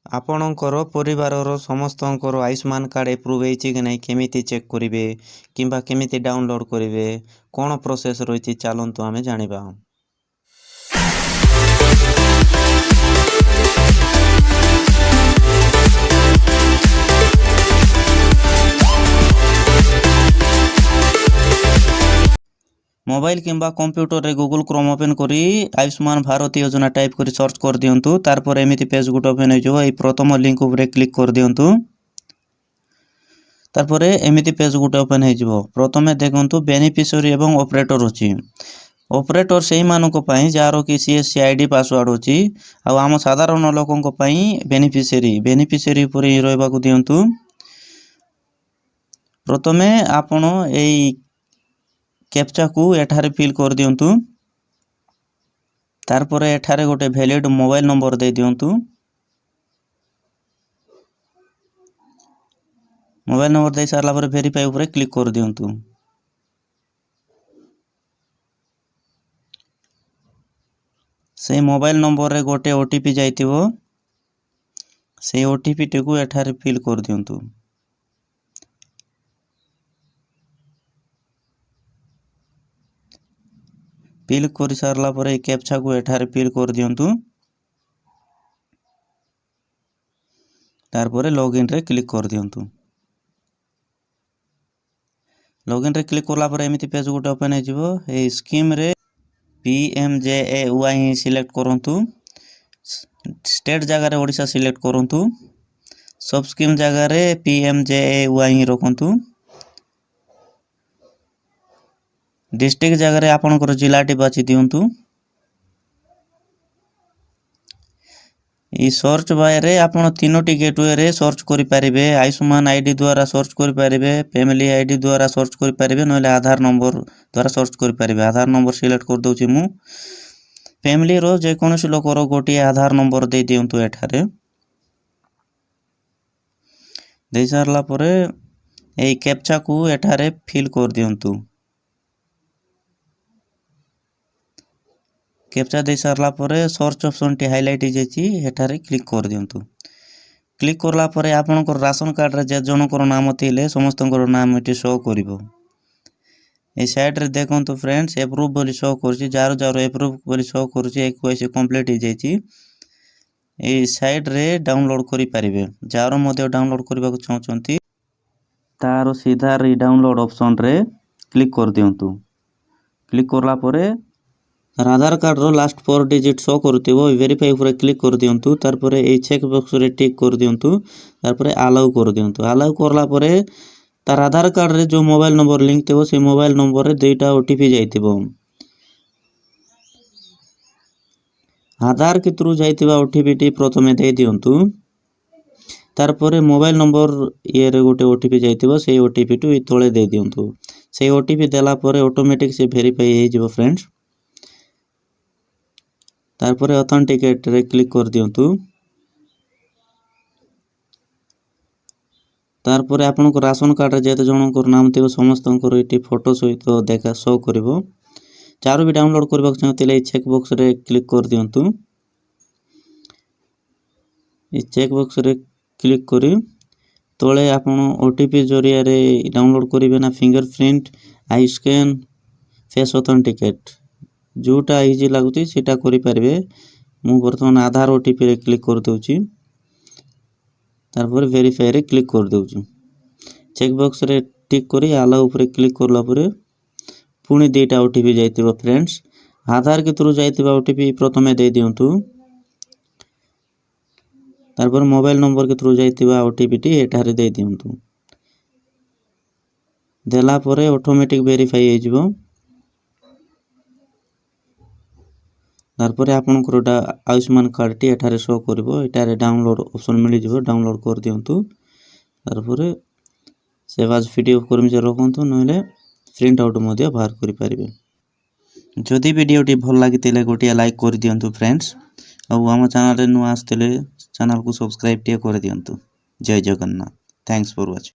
ଆପଣଙ୍କର ପରିବାରର ସମସ୍ତଙ୍କର ଆୟୁଷ୍ମାନ କାର୍ଡ଼ ଏପ୍ରୁଭ୍ ହେଇଛି କି ନାହିଁ କେମିତି ଚେକ୍ କରିବେ କିମ୍ବା କେମିତି ଡାଉନଲୋଡ଼୍ କରିବେ କ'ଣ ପ୍ରୋସେସ୍ ରହିଛି ଚାଲନ୍ତୁ ଆମେ ଜାଣିବା। मोबाइल किंबा कंप्यूटर रे गूगल क्रोम ओपन करी आयुष्मान भारत योजना टाइप करी सर्च कर दियंतु। तारपर एमिति पेज गुटे ओपन हो जो प्रथम लिंक उपरे क्लिक कर दियंतु। तारपर एमिति पेज गुटे ओपन हो जो प्रथमे देखंतु बेनिफिशियरी एवं ऑपरेटर अछि। ऑपरेटर सेही मानको पई जारो कि सीएससी आईडी पासवर्ड अछि आ आम साधारण लोकन को पई बेनिफिशियरी उपरे रहबा को दियंतु। प्रथमे आपण एई कैप्चा को एठारे फिल कर दियंतु। तारपर एठारे गोटे वैलिड मोबाइल नंबर दे दियंतु। मोबाइल नंबर दे सारला पर वेरीफाई ऊपर क्लिक कर दियंतु। से मोबाइल नंबर रे गोटे ओटीपी जाइतिबो से ओटीपी टिकु एठारे फिल कर दियंतु। फिल कर सारला पर कैप्चा को एठारे फिल कर दियंतु। तारपर लॉगिन रे क्लिक कर दियंतु। लॉगिन रे क्लिक करला पर एमिति पेज गुटे ओपन हो जिवो। ए स्कीम रे पीएमजेएवाई सिलेक्ट करंतु। स्टेट जगह रे ओडिशा सिलेक्ट करंतु। सब स्कीम जगह रे पीएमजेएवाई रखंतु। डिस्ट्रिक्ट जगह रे आपनकर जिलाटी बाछि दियंतु। ई सर्च बाय रे आपण तीनोटी गेटवे रे सर्च करि परिबे। आयुष्मान आईडी द्वारा सर्च करि परिबे, फैमिली आईडी द्वारा सर्च करि परिबे, नले आधार नंबर द्वारा सर्च करि परिबे। आधार नंबर सिलेक्ट कर दउछि मु। फैमिली रो जे कोनोसी लोकर गोटी आधार नंबर दे दियंतु एठारे। दे सारला परे एई कैप्चा को एठारे फिल कर दियंतु। कैप्चा दे सारला परे सर्च ऑप्शन टी हाइलाइट हो जाइछि एठारे क्लिक कर दियंतु। क्लिक करला परे आपनकर राशन कार्ड रे जे जनकर नाम थिले समस्तकर नाम एटी शो करिवो। ए साइड रे देखंतु फ्रेंड्स एप्रूव बोली शो करछि। जारो जारो एप्रूव बोली शो करछि। एक वैसे कंप्लीट हो जाइछि। ए साइड रे डाउनलोड करि परिबे। जारो मध्ये डाउनलोड करबा को चाहछंती तारो सीधा री डाउनलोड ऑप्शन रे क्लिक कर दियंतु। क्लिक करला परे आधार कार्ड रो लास्ट 4 डिजिट शो करथिबो वेरीफाई ऊपर क्लिक कर दियंतु। तार परे ए चेक बॉक्स रे टिक कर दियंतु। तार परे अलाउ कर दियंतु। अलाउ करला परे तार आधार कार्ड रे जो मोबाइल नंबर लिंक थिबो से मोबाइल नंबर रे दुईटा ओटीपी जाइतिबो। आधार के थ्रू जाइतिबा ओटीपी टी प्रथमे दे दियंतु। तार परे मोबाइल नंबर ये रे गोटे ओटीपी जाइतिबो से ओटीपी टू इ तळे दे दियंतु। से ओटीपी देला परे ऑटोमेटिक से वेरीफाई हे जिवो फ्रेंड्स। तारपर ऑथेंटिकेट रे क्लिक कर दियंतु। तारपर आपन को राशन कार्ड रे जेते जनकर नाम थिबो समस्तंकर एटी फोटो सहित देखा शो करिवो। चारो भी डाउनलोड करबा चाहतिले चेक बॉक्स रे क्लिक कर दियंतु। ए चेक बॉक्स रे क्लिक करी तळे आपन ओटीपी जरिया रे डाउनलोड करिवे ना fingerprint, I scan, face authenticate जोटा इजी लागुती सेटा करि परिबे। मु वर्तमान आधार ओटीपी रे क्लिक कर दउची। तारपर वेरीफाई रे क्लिक कर दउची। चेक बॉक्स रे टिक करी अलाउ ऊपर क्लिक करला परे पुनी दुईटा ओटीपी जाइतिबो फ्रेंड्स। आधार के थ्रू जाइतिबा ओटीपी प्रथमे दे दियंतु। तारपर मोबाइल नंबर के थ्रू जाइतिबा ओटीपी टी एठारे दे दियंतु। देला परे ऑटोमेटिक वेरीफाई हे जिवो। तारपर आपनकर आयुष्मान कार्ड टी एठारे शो करिवो। एटारे डाउनलोड ऑप्शन मिलि जिवो। डाउनलोड कर दियंतु। तारपर सेव एज पीडीएफ करमि जे रखंतु नहले प्रिंट आउट मध्ये बाहर करि परिबे। जदि वीडियो टी भल लागितिले गोटिया लाइक कर दियंतु फ्रेंड्स। आ हम चैनल रे नु आस्तिले चैनल को सब्सक्राइब टी कर दियंतु। जय जगन्नाथ। Thanks for watching.